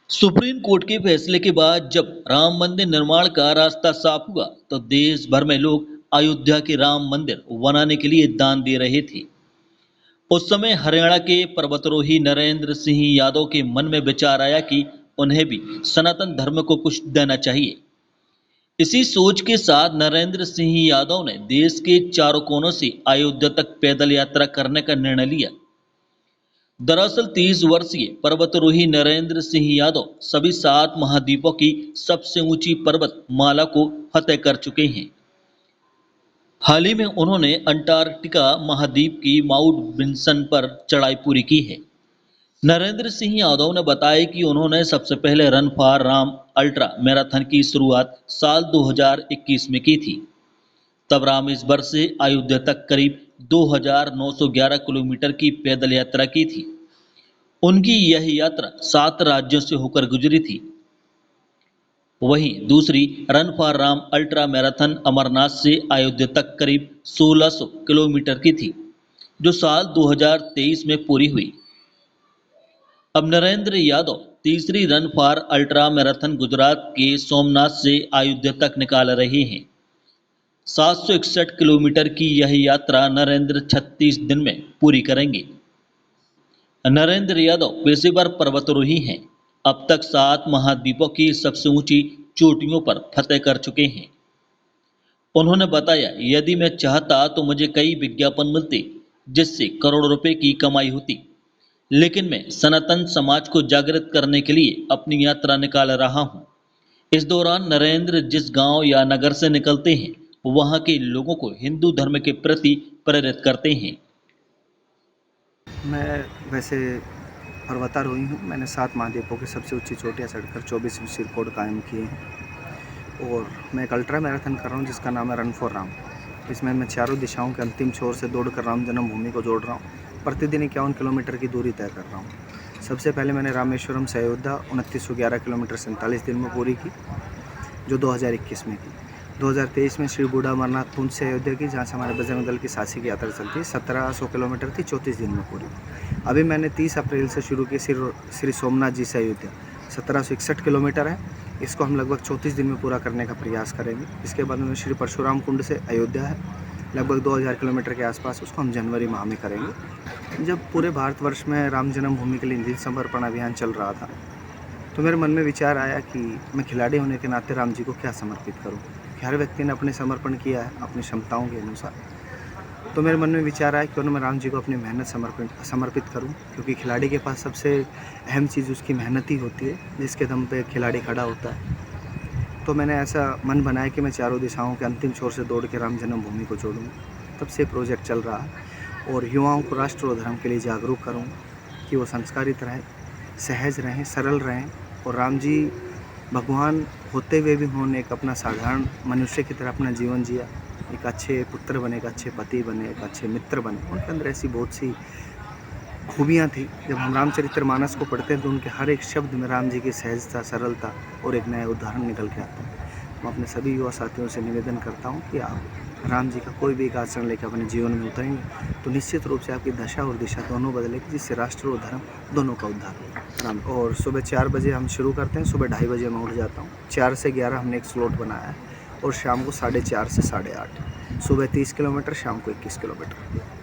Supreme court के फैसले के बाद जब राम मंदिर निर्माण का रास्ता साफ हुआ तो देश भर में लोग अयोध्या के राम मंदिर बनाने के लिए दान दे रहे थे। उस समय हरियाणा के पर्वतारोही नरेंद्र सिंह यादव के मन में विचार आया कि उन्हें भी सनातन धर्म को कुछ देना चाहिए। इसी सोच के साथ नरेंद्र सिंह यादव ने देश के चारों कोनों से अयोध्या तक पैदल यात्रा करने का निर्णय लिया। दरअसल 30 वर्षीय पर्वतारोही नरेंद्र सिंह यादव सभी 7 महाद्वीपों की सबसे ऊंची पर्वत माला को फतेह कर चुके हैं। हाल ही में उन्होंने अंटार्कटिका महाद्वीप की माउंट विंसन पर चढ़ाई पूरी की है। नरेंद्र सिंह यादव ने बताया कि उन्होंने सबसे पहले run for Ram ultra marathon की शुरुआत साल 2021 में की थी। तब राम इस वर्ष से अयोध्या तक करीब 2911 किलोमीटर की पैदल यात्रा की थी। उनकी यह यात्रा 7 राज्यों से होकर गुजरी थी। वहीं दूसरी run for Ram ultra marathon Amarnath से अयोध्या तक करीब 1600 किलोमीटर की थी, जो साल 2023 में पूरी हुई। अब नरेंद्र यादव तीसरी run for ultra marathon Gujarat के सोमनाथ से अयोध्या तक निकाल रहे हैं। 761 किलोमीटर की यह यात्रा नरेंद्र 36 दिन में पूरी करेंगे। नरेंद्र यादव पेशेवर पर्वतारोही हैं। अब तक 7 महाद्वीपों की सबसे ऊंची चोटियों पर फतेह कर चुके हैं। उन्होंने बताया, यदि मैं चाहता तो मुझे कई विज्ञापन मिलते जिससे करोड़ों रुपए की कमाई होती, लेकिन मैं सनातन समाज को जागृत करने के लिए अपनी यात्रा निकाल रहा हूँ। इस दौरान नरेंद्र जिस गांव या नगर से निकलते हैं वहां के लोगों को हिंदू धर्म के प्रति प्रेरित करते हैं। मैं वैसे पर्वतारोही हूँ। मैंने 7 महाद्वीपों की सबसे ऊंची चोटियाँ चढ़कर 24 विश्व रिकॉर्ड कायम किए हैं और मैं एक अल्ट्रा मैराथन कर रहा हूँ जिसका नाम है रन फॉर राम। इसमें मैं चारों दिशाओं के अंतिम छोर से दौड़कर राम जन्मभूमि को जोड़ रहा हूँ। प्रतिदिन 51 किलोमीटर की दूरी तय कर रहा हूँ। सबसे पहले मैंने रामेश्वरम से अयोध्या 2911 किलोमीटर 47 दिन में पूरी की, जो 2021 में की। 2023 में श्री बूढ़ा अमरनाथ पुंछ से अयोध्या की, जहाँ से हमारे बजरंग दल की सासी की यात्रा चलती है। 1700 किलोमीटर थी, 34 दिन में पूरी। अभी मैंने 30 अप्रैल से शुरू की श्री सोमनाथ जी से अयोध्या, 1761 किलोमीटर है। इसको हम लगभग 34 दिन में पूरा करने का प्रयास करेंगे। इसके बाद में श्री परशुराम कुंड से अयोध्या है, लगभग 2000 किलोमीटर के आसपास। उसको हम जनवरी माह में करेंगे। जब पूरे भारतवर्ष में राम जन्मभूमि के लिए निधि समर्पण अभियान चल रहा था तो मेरे मन में विचार आया कि मैं खिलाड़ी होने के नाते राम जी को क्या समर्पित करूं। हर व्यक्ति ने अपने समर्पण किया है अपनी क्षमताओं के अनुसार। तो मेरे मन में विचार आया क्यों ना मैं राम जी को अपनी मेहनत समर्पित करूं, क्योंकि खिलाड़ी के पास सबसे अहम चीज़ उसकी मेहनत ही होती है, जिसके दम पे खिलाड़ी खड़ा होता है। तो मैंने ऐसा मन बनाया कि मैं चारों दिशाओं के अंतिम छोर से दौड़ के राम जन्मभूमि को जोड़ूँगा। तब से प्रोजेक्ट चल रहा है और युवाओं को राष्ट्र और धर्म के लिए जागरूक करूँ कि वो संस्कारित रहें, सहज रहें, सरल रहें और राम जी भगवान होते हुए भी उन्होंने एक अपना साधारण मनुष्य की तरह अपना जीवन जिया। एक अच्छे पुत्र बने, एक अच्छे पति बने, एक अच्छे मित्र बने। उनके अंदर ऐसी बहुत सी खूबियाँ थी। जब हम रामचरितमानस को पढ़ते हैं तो उनके हर एक शब्द में राम जी की सहजता, सरलता और एक नया उदाहरण निकल के आता है। मैं अपने सभी युवा साथियों से निवेदन करता हूँ कि आप राम जी का कोई भी एक आचरण लेकर अपने जीवन में उतरेंगे तो निश्चित रूप से आपकी दशा और दिशा दोनों बदलेगी, जिससे राष्ट्र और धर्म दोनों का उद्धार होगा। राम और सुबह 4 बजे हम शुरू करते हैं। सुबह 2:30 बजे मैं उठ जाता हूँ। 4 से 11 हमने एक स्लॉट बनाया है और शाम को 4:30 से 8:30। सुबह 30 किलोमीटर, शाम को 21 किलोमीटर।